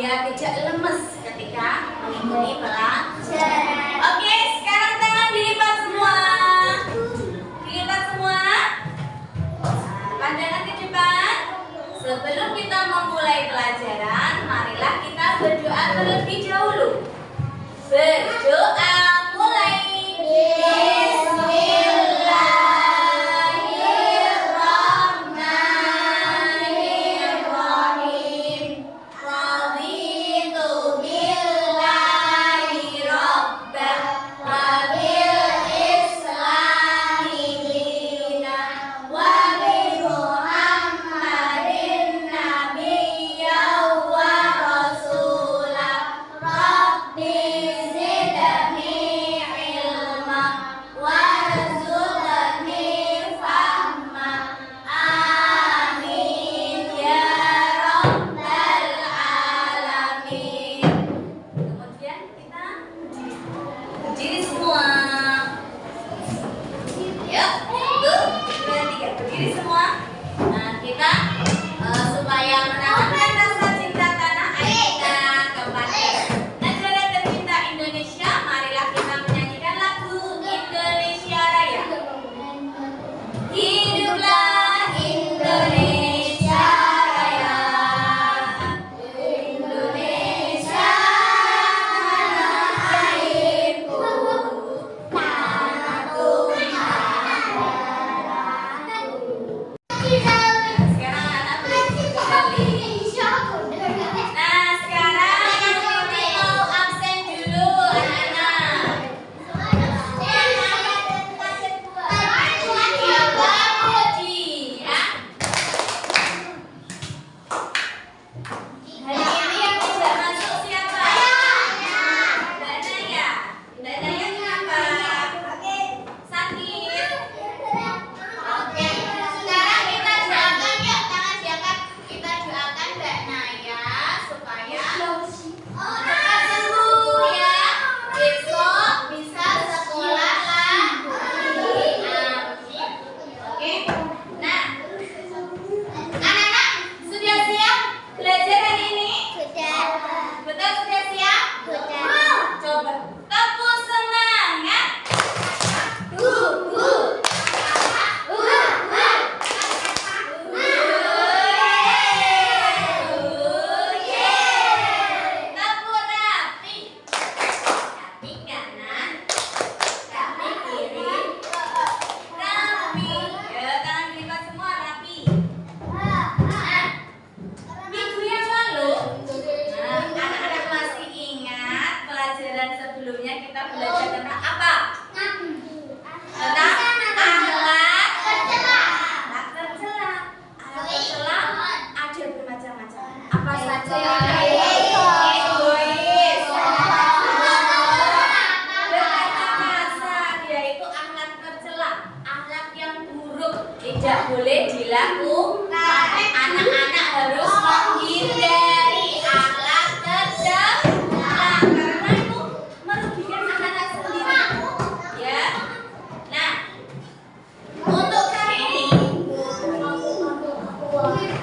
biar tidak lemes ketika mengikuti pelajaran. Oke, sekarang tangan dilipat semua. Dilipat semua. Pandangan ke depan. Sebelum kita memulai pelajaran, marilah kita berdoa terlebih dahulu. Berdoa mulai. Tidak boleh dilakukan. Anak-anak harus menghindari akhlak tercela karena itu merugikan anak-anak sendiri. Ya. Nah, untuk kali ini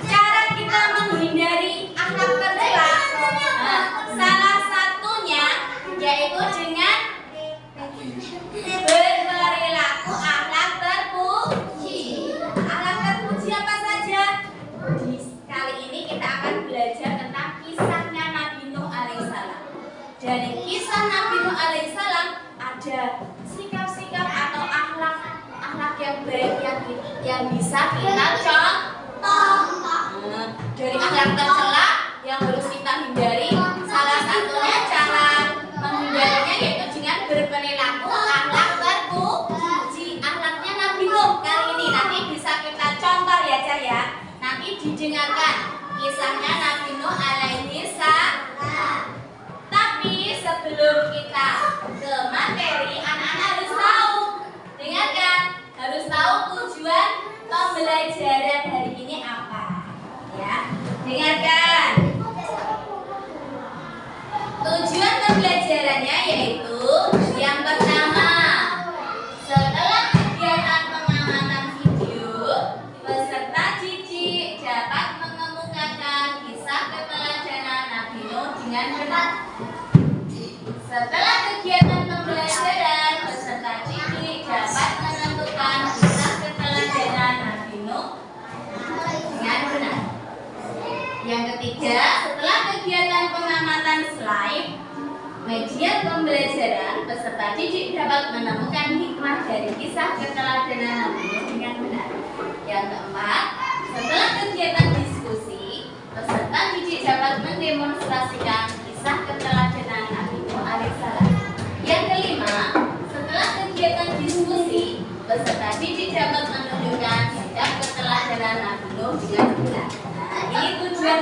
cara kita menghindari akhlak tercela, salah satunya yaitu dengan berperilaku akhlak terpuji. Akhlak terpuji apa saja? Kali ini kita akan belajar tentang kisahnya Nabi Nuh alaihissalam. Dari kisah Nabi Nuh alaihissalam ada sikap-sikap atau akhlak yang baik yang bisa kita contoh. Dari akhlak tercela yang harus kita hindari, salah satunya cara menghindarinya yaitu dengan berperilaku akhlak terpuji. Akhlaknya Nabi Nuh kali ini nanti bisa kita contoh ya Cah ya. Nanti didengarkan kisahnya Nabi Nuh alaihissalam. Tapi sebelum kita ke materi, anak-anak harus tahu, dengarkan, harus tahu tujuan pembelajaran hari ini apa. Ya, dengarkan. Tujuan pembelajarannya yaitu yang pertama, setelah kegiatan pengamatan video, peserta didik dapat mengemukakan kisah kepelajaran Nabi Nuh dengan benar. Setelah kegiatan pembelajaran, peserta didik dapat menentukan kisah keteladanan Nabi Nuh dengan benar. Yang ketiga, setelah kegiatan pengamatan slide media pembelajaran, peserta didik dapat menemukan hikmah dari kisah keteladanan Nabi Nuh dengan benar. Yang keempat, setelah kegiatan diskusi, peserta didik dapat mendemonstrasikan kisah keteladanan Nabi Nuh alaihissalam. Yang kelima, setelah kegiatan diskusi, peserta didik dapat menunjukkan sikap keteladanan Nabi Nuh dengan benar. Nah, ini tujuan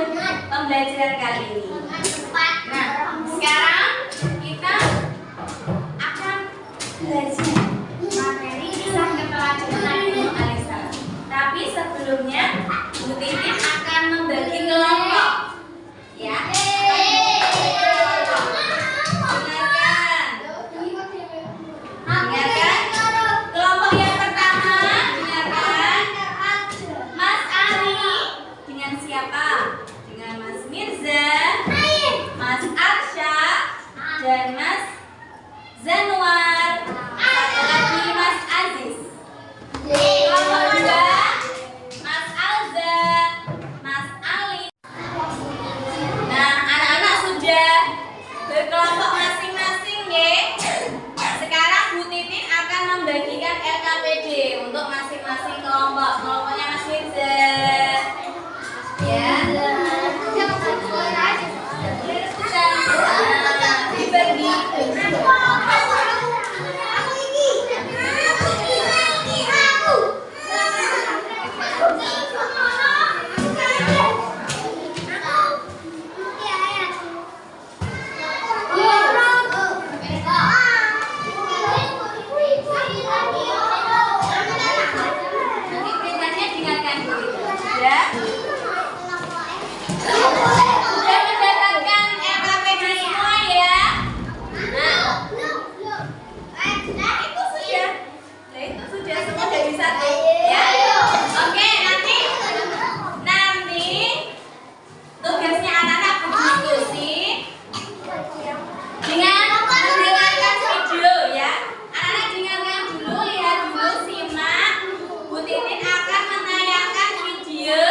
pembelajaran kali ini. Nah, sekarang kita akan belajar materi kisah keteladanan Nabi Nuh alaihissalam. Tapi sebelumnya, Bu Titin akan membagi kelompok. Ya. Dengarkan. Kelompok yang pertama, dengarkan. Mas Ali dengan siapa? Dengan Mas Mirza, Mas Arsya, dan Mas Zanwar. Satu lagi Mas Aziz. Kelompok dua, Mas Alza, Mas Ali. Nah, anak-anak sudah berkelompok masing-masing ya. Sekarang Bu Titin akan membagikan LKPD untuk masing-masing kelompok. Kelompoknya Mas Mirza. Ya. Dibagi. Nanti perintahnya dengarkan dulu. Ya. Sudah mendapatkan LKPD semua ya? Nah, itu sudah. Nah, itu sudah semua dari satu. Ya. Oke, nanti tugasnya anak-anak berdiskusi dengan mendengarkan video ya. Anak-anak dengarkan dulu, lihat dulu, simak. Bu Titin akan menayangkan video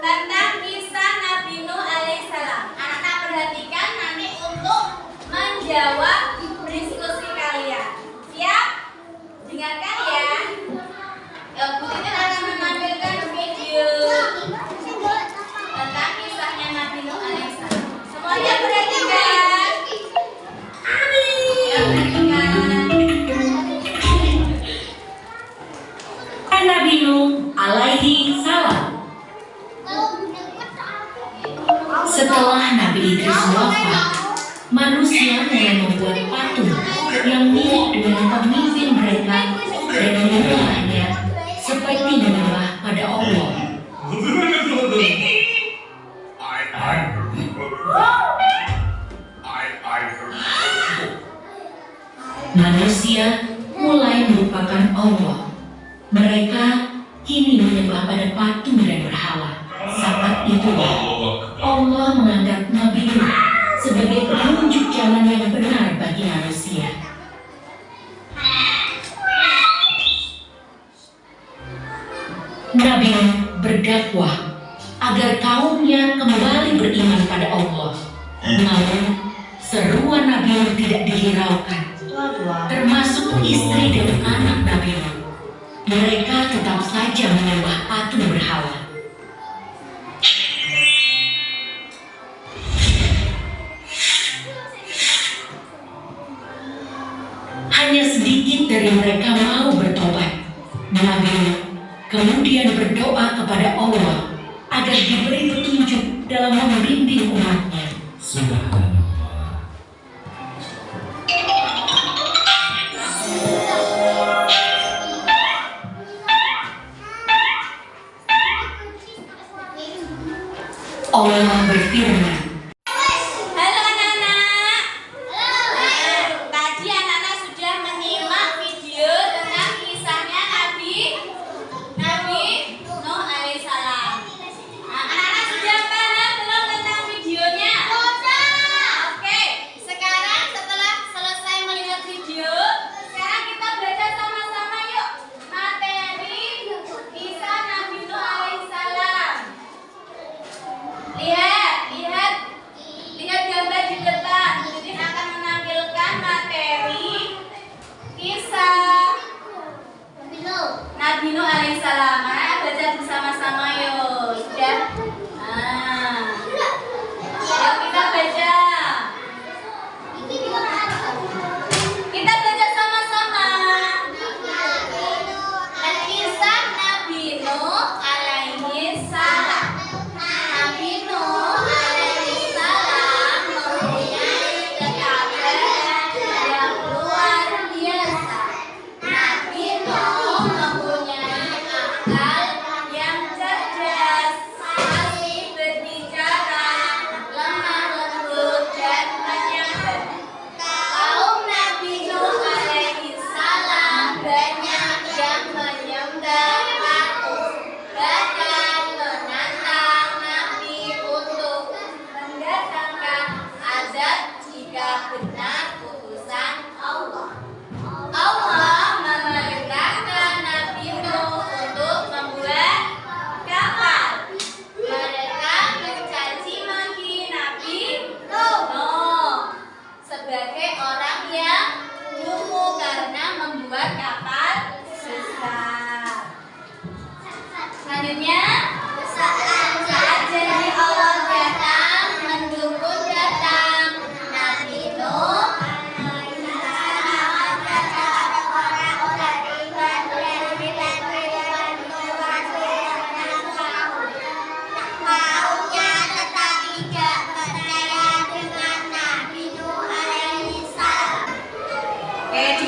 tentang kisah Nabi Nuh alaihissalam. Anak-anak perhatikan nanti untuk menjawab diskusi kalian. Siap? Dengarkan ya. Bu Titin akan menampilkan video tentang kisahnya Nabi Nuh alaihissalam. Semuanya perhatikan. Ya, perhatikan. Nabi Nuh alaihi salam. Setelah Nabi Idris wafat, manusia mulai membuat patung yang mirip dengan pemimpin mereka dan menyembahnya seperti menyembah pada Allah. Manusia mulai melupakan Allah. Mereka kini menyembah pada patung dan berhala. Saat itulah Allah mengangkat Nabi Nuh sebagai penunjuk jalan yang benar bagi manusia. Nabi Nuh berdakwah agar kaumnya kembali beriman pada Allah. Namun seruan Nabi Nuh tidak dihiraukan, termasuk istri dan anak Nabi Nuh. Mereka tetap saja menyembah patung berhala. Hanya sedikit dari mereka mau bertobat. Nabi Nuh kemudian berdoa kepada Allah agar diberi petunjuk dalam membimbing umatnya. Subhanallah. Allah berfirman, Halo anak-anak. Tadi anak-anak sudah menyimak video tentang kisahnya Nabi Nuh alaihissalam.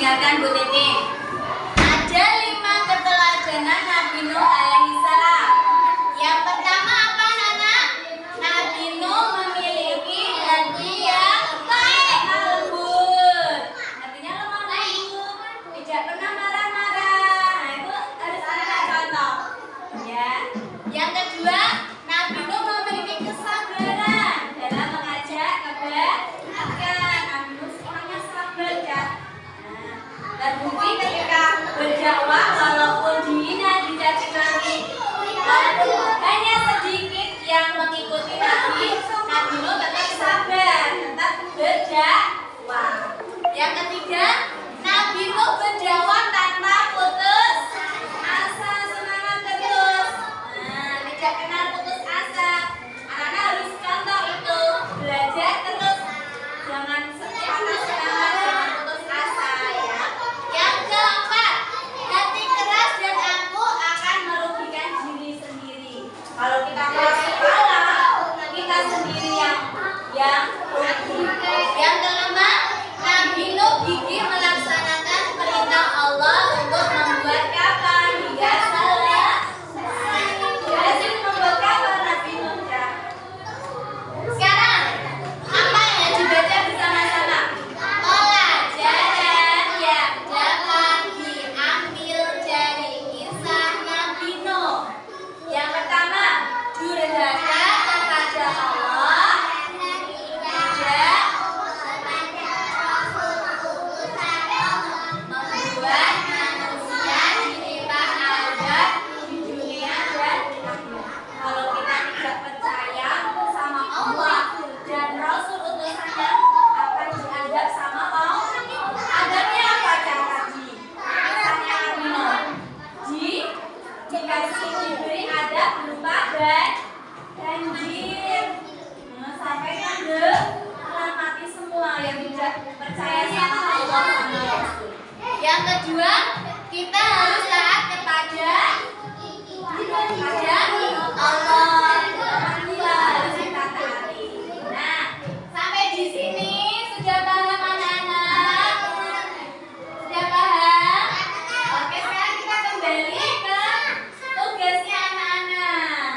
diingatkan Bu Titin. Ada 5 keteladanan Nabi Nuh alaihissalam. Yang pertama apa anak? Nabi Nuh memiliki hati yang lembut. Hatinya lemah lembut, tidak pernah marah-marah. Nah, itu harus anak contoh. Ya. Yang kedua, Nabi Nuh memiliki kesabaran dalam mengajak kebaikan. Nabi Nuh orangnya sabar ya. Terbukti ketika berdakwah walaupun dihina, dicaci maki, walaupun hanya sedikit yang mengikuti Nabi Nuh tetap sabar, tetap berdakwah. Yang ketiga, Nabi Nuh berdakwah tanpa putus asa, semangat terus. Nah, tidak kenal putus asa. Anak-anak harus contoh itu, belajar terus, jangan patah semangat, jangan putus asa ya. Yang keempat, hati keras dan angkuh akan merugikan diri sendiri. Kalau kita keras kepala, kita sendiri yang rugi. Yang kelima, Nabi Nuh gigih melaksanakan perintah Allah untuk membuat kapal hingga selesai. Berhasil membuat kapal Nabi Nuh ya. Sekarang, apa yang dibaca bersama-sama? Pelajaran yang dapat diambil dari kisah Nabi Nuh. Yang pertama, durhaka kepada Allah, tidak membuat manusia ditimbang azab di dunia dan akhirat. Kalau kita tidak percaya sama Allah dan Rasul utusannya, akan diazab sama Allah. Azabnya apa tadi? Kisahnya Nabi Nuh. Dikasih diberi azab berupa banjir. Sampai kan mati semua yang tidak percaya sama Allah sama Rasul. Yang kedua, kita harus taat kepada Allah. Kita harus kita taati. Nah, sampai di sini sudah paham anak-anak? Sudah paham? Oke, sekarang kita kembali ke tugasnya anak-anak.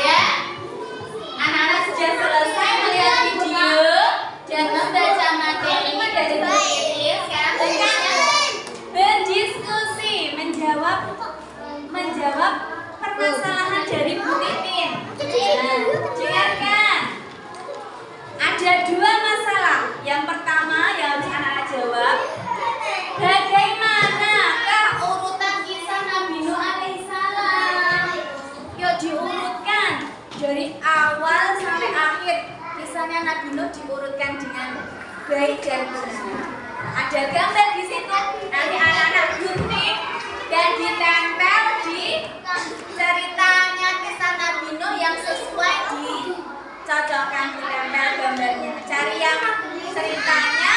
Ya, anak-anak sudah selesai melihat video dan membaca materi dari Bu Titin. Sekarang tugasnya berdiskusi, menjawab permasalahan dari Bu Titin. Nah, dengarkan. Ada 2 masalah. Yang pertama yang harus anak-anak jawab, bagaimanakah urutan kisah Nabi Nuh alaihissalam? Yuk diurutkan dari awal sampai akhir. Kisahnya Nabi Nuh diurutkan dengan baik dan benar. Ada gambar di situ. Nanti anak-anak gunting dan ditempel di ceritanya kisah Nabi Nuh yang sesuai, dicocokkan, ditempel gambarnya. Cari yang ceritanya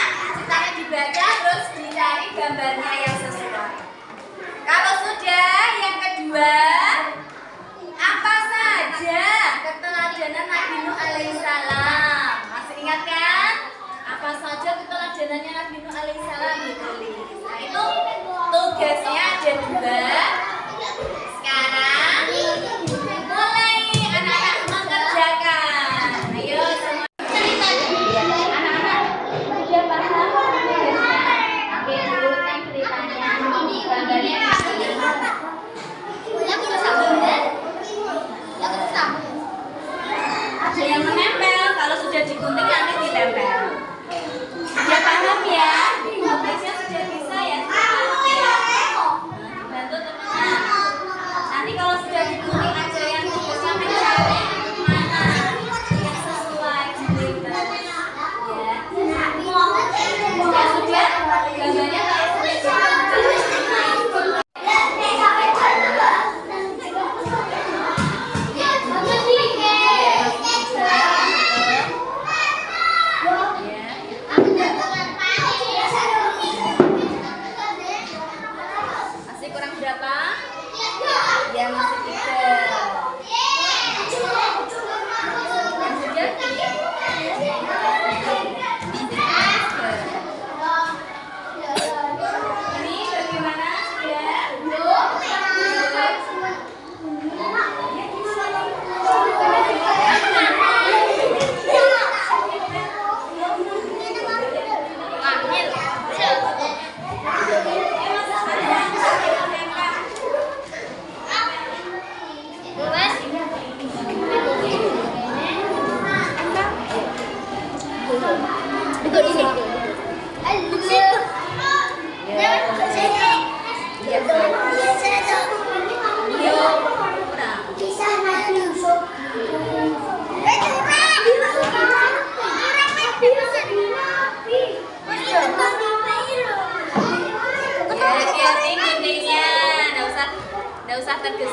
dibaca, terus dicari gambarnya yang sesuai. Kalau sudah, yang kedua, apa saja keteladanan Nabi Nuh alaihissalam? Masih ingat kan? Apa saja keteladanannya Nabi Nuh alaihissalam? Nah, itu tugasnya ada 2. Sekarang mulai anak-anak mengerjakan. Ayo semua. Anak-anak sudah paham tugasnya? Oke, dulu kan ceritanya. Gambarnya di sini.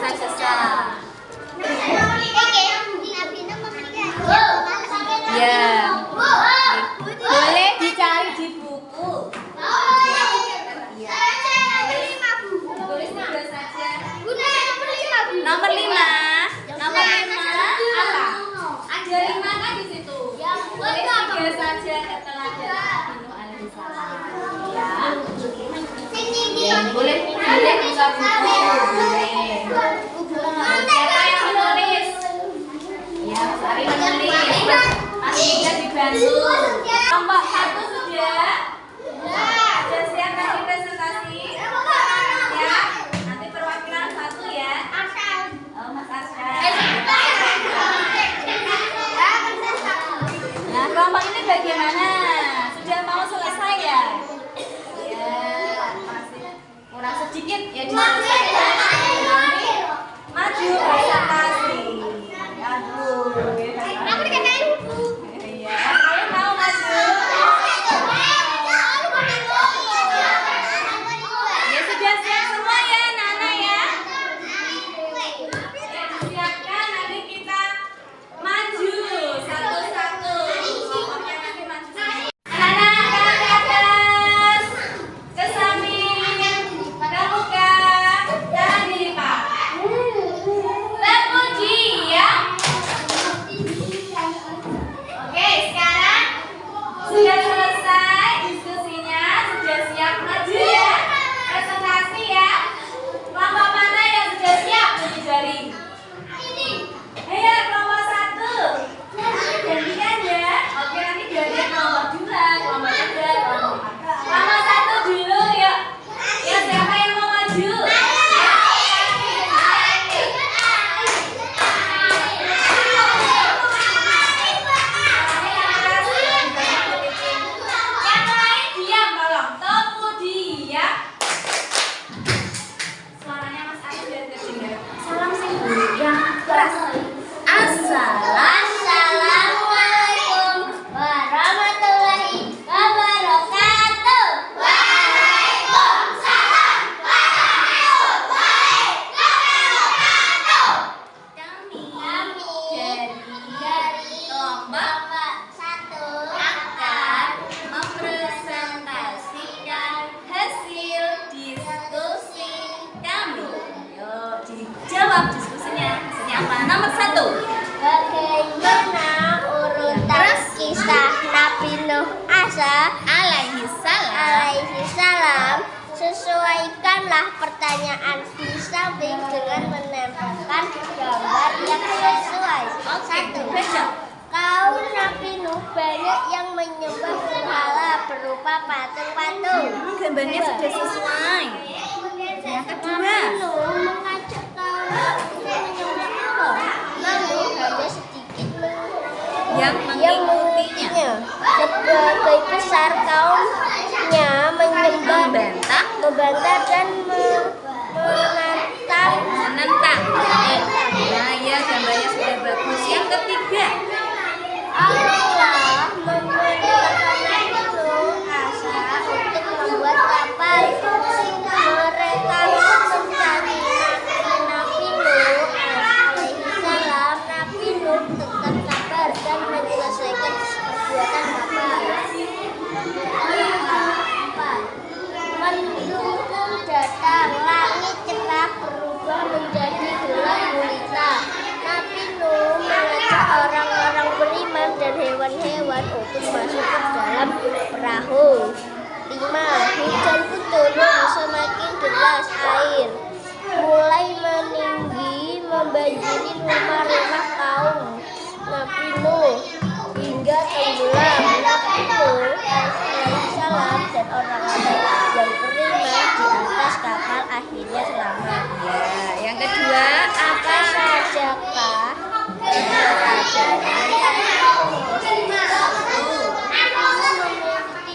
besar-besar. Ya, boleh dicari di buku. Tulis juga saja. Nomor 5. Nomor 5 apa? Ada 5 kan di situ. Tulis 3 saja setelah dari Nabi Nuh alaihissalam. Ya, boleh buka buku. Boleh. Siapa yang menulis? Ya, Sari menulis. Mas Ika dibantu. Kelompok 1 sudah. Sudah siap kasih presentasi? Ya, nanti perwakilan 1 ya. Oh, Mas Aska. Nah, kelompok ini bagaimana? Sudah mau selesai ya? Ya, masih kurang sedikit ya diselesaikan. Nanti maju presentasi. Aduh, iya. Kalian mau maju? Ya sudah siap semua ya, Nana ya. Ya disiapkan, nanti kita maju satu-satu. Kelompoknya nanti maju semua. Anak-anak ke atas, ke samping, ke muka, tahan diri Pak. Terpuji ya. Oke, sekarang sudah selesai diskusinya, sudah siap maju ya. Presentasi ya. Kelompok mana yang sudah siap bunyi jari? Ayo kelompok 1. Gantian ya. Oke, nanti gantian kelompok 2, kelompok 3, kelompok 1 dulu yuk. Ya, siapa yang mau maju? Yang lain diam tolong. Terpuji ya. Suaranya Mas Ari biar terdengar. Salam sing yang keras. Assalamualaikum warahmatullahi wabarakatuh. Waalaikumsalam warahmatullahi wabarakatuh. Kami dari kelompok 1 akan mempresentasikan hasil diskusi kami. Yuk, dijawab diskusinya. Hasilnya apa? Nomor 1. Bagaimana urutan kisah Nabi Nuh alaihissalam? Sesuaikanlah pertanyaan di samping dengan menempelkan gambar yang sesuai. Oke, baca. Kaum Nabi Nuh banyak yang menyembah berhala berupa patung-patung. Gambarnya sudah sesuai. Yang kedua. Nabi Nuh mengajak kaum menyembah Allah, namun hanya sedikit Yang yang mengikutinya. Sebagai besar kaumnya menyembah, membantah dan menentang. Nah, ya gambarnya sudah bagus. Yang ketiga. Allah memerintahkan Nabi Nuh untuk membuat kapal. Mereka mencari Nabi Nuh alaihissalam. Nabi Nuh tetap sabar dan menyelesaikan pembuatan kapal. 4. Mendukung datang, langit cerah berubah menjadi gelap gulita. Nabi Nuh mengajak orang-orang beriman dan hewan-hewan untuk masuk ke dalam perahu. 5. Hujan pun turun, semakin deras air mulai meninggi membanjiri rumah-rumah kaum Nabi Nuh hingga tenggelam. Nabi Nuh alaihissalam dan orang-orang yang beriman di atas kapal akhirnya selamat. Ya, yang kedua Apa sajakah memiliki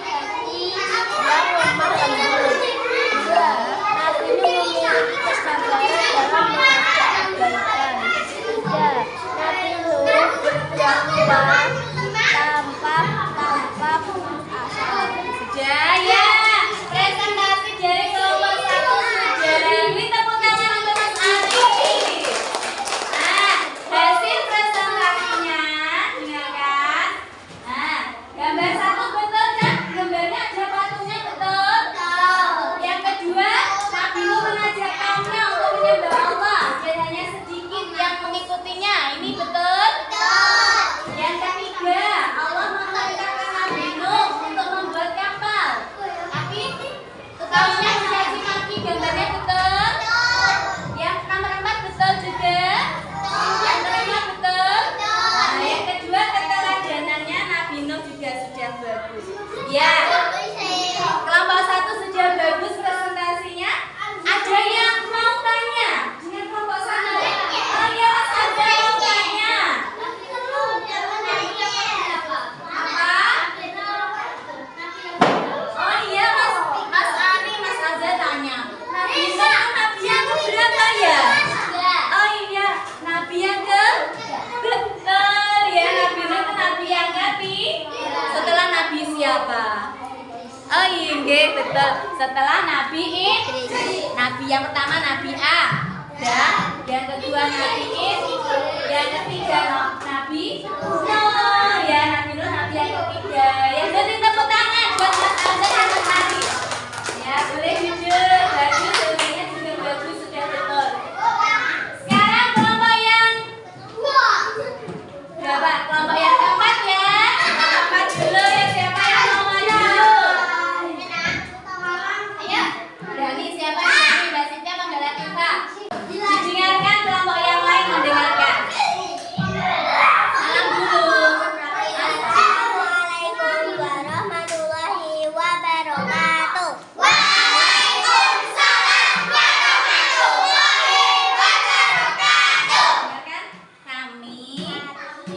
hati yang lemah lembut? 2. Nabi Nuh memiliki kesabaran dalam mengajak kebaikan. 3. Nabi Nuh berdakwah tanpa putus asa. sudah ya. Presentasi dari kelompok 1 sudah. Beri tepuk tangan untuk Mas Ari. betul. Setelah Nabi Nabi yang pertama Nabi A. Dan yang kedua Nabi yang ketiga Nabi Nuh. Ya, Nabi Nuh Nabi yang ketiga. Yang beri tepuk tangan buat Mas Azhar yang menari. Ya, boleh duduk. Bagus, semuanya juga bagus, sudah betul. Sekarang kelompok yang berapa? Kelompok yang keempat ya. Keempat dulu ya, siapa yang mau maju? Ayo. Berani siapa yang mau? Mbak Sintia apa Mbak Latifah? Didengarkan kelompok yang lain mendengarkan. Salam dulu. Assalamualaikum warahmatullahi wabarakatuh. Dengarkan, kami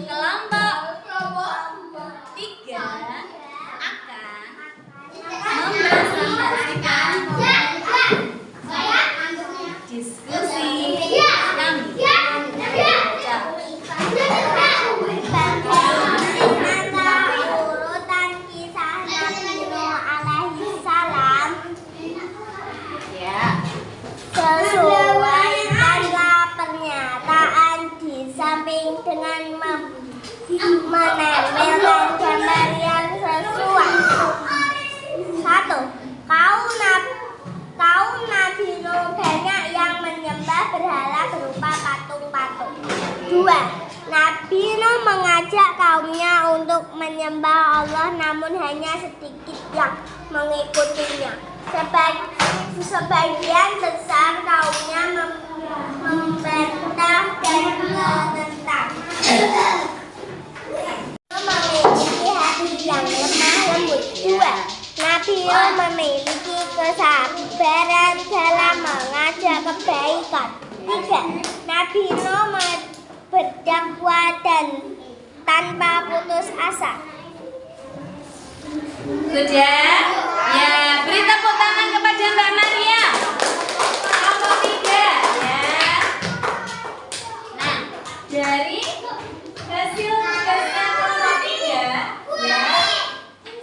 kelompok 3 akan mempresentasikan diskusi kami. Antara urutan kisah Nabi Nuh alaihi salam Ya. sesuai tanda pernyataan di samping dengan menempelkan gambar yang sesuai. 1. Kaum Nabi Nuh banyak yang menyembah berhala berupa patung-patung. 2. Nabi Nuh mengajak kaumnya untuk menyembah Allah, namun hanya sedikit yang mengikutinya. Sebagian besar kaumnya membantah dan menentang. Memiliki hati yang lemah lembut. 2. Nabi Nuh memiliki kesabaran dalam mengajak kebaikan. 3. Nabi Nuh berdakwah dan tanpa putus asa. Sudah? Ya, beri tepuk tangan kepada Mbak Maria. Kelompok 3 ya. Nah, dari hasil tugasnya kelompok 3 ya,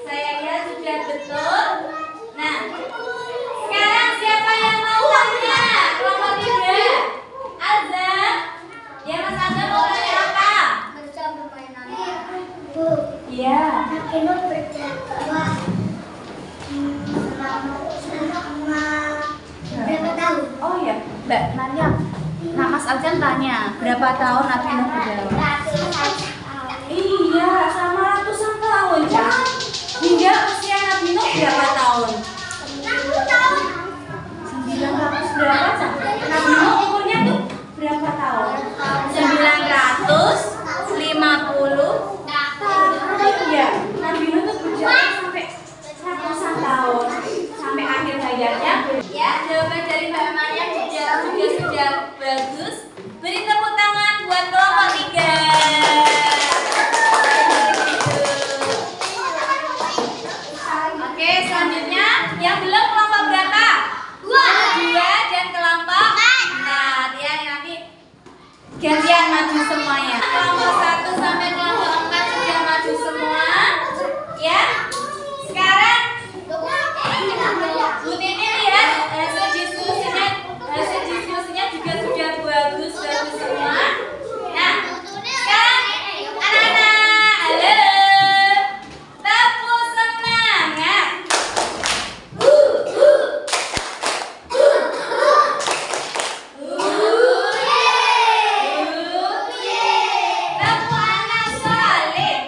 saya lihat sudah betul. Nah, sekarang siapa yang mau tanya? Kelompok 3 Azhar. Ya, Mas Azhar mau tanya apa? Iya. Nabi Nuh berdakwah selama berapa tahun? Oh ya, Mbak Maryam. Nah, Mas Azan tanya, berapa tahun Nabi Nuh berdakwah? Iya, sama ratusan tahun. Jangan hingga usia Nabi Nuh berapa tahun? 60 tahun. 900 berapa? Nabi Nuh umurnya tuh berapa tahun? 950 tahun ya. Nabi Nuh tuh berjalan sampai ratusan tahun sampai akhir hayatnya. Ya, jawaban dari Mbak Maryam juga sudah bagus. Beri tepuk tangan buat kelompok 3. Oke, selanjutnya yang belum kelompok berapa? 2 dan kelompok 4. Ya, nanti gantian maju semuanya. Kelompok 1 sampai kelompok 4 sudah maju semua. Ya. Sekarang Bu Tini lihat hasil diskusinya juga sudah bagus semua. Nah, sekarang anak-anak, halo, tepuk semangat. Tepuk anak soleh.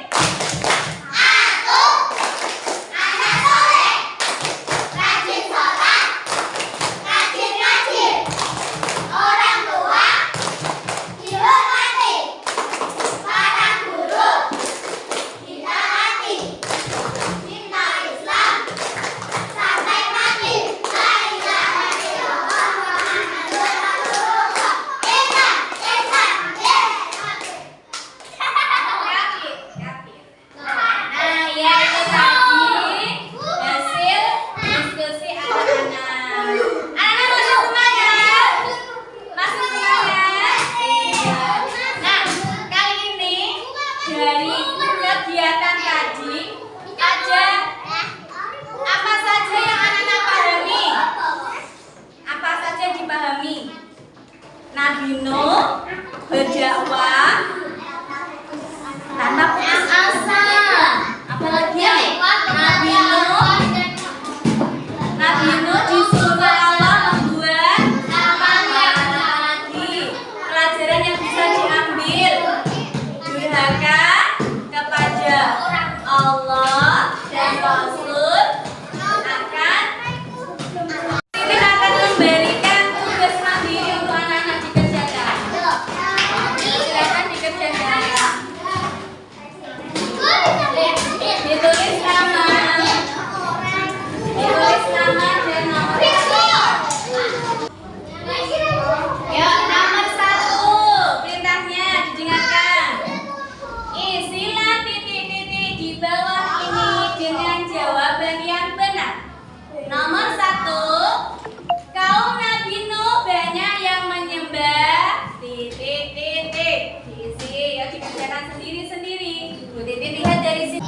Nah, ya itu tadi hasil diskusi anak-anak. Anak-anak masuk semuanya? Masuk semuanya? Iya. Nah, kali ini dari kegiatan tadi ada apa saja yang anak-anak dipahami. Nabi Nuh berdakwah tanpa putus asa. Apalagi Nabi Nuh disuruh Allah membuat apalagi pelajaran yang bisa diambil. Durhaka kepada Allah dan Rasul akan memberikan tugas mandiri untuk anak-anak dikerjakan. Silakan dikerjakan. Ditulis nama dan nomor. Yuk, nomor 1 perintahnya didengarkan. Isilah titik-titik di bawah ini dengan jawaban yang benar. Nomor 1, kaum Nabi Nuh banyak yang menyembah titik-titik. Isi, ya dikerjakan sendiri-sendiri. Bu Titik lihat dari sini.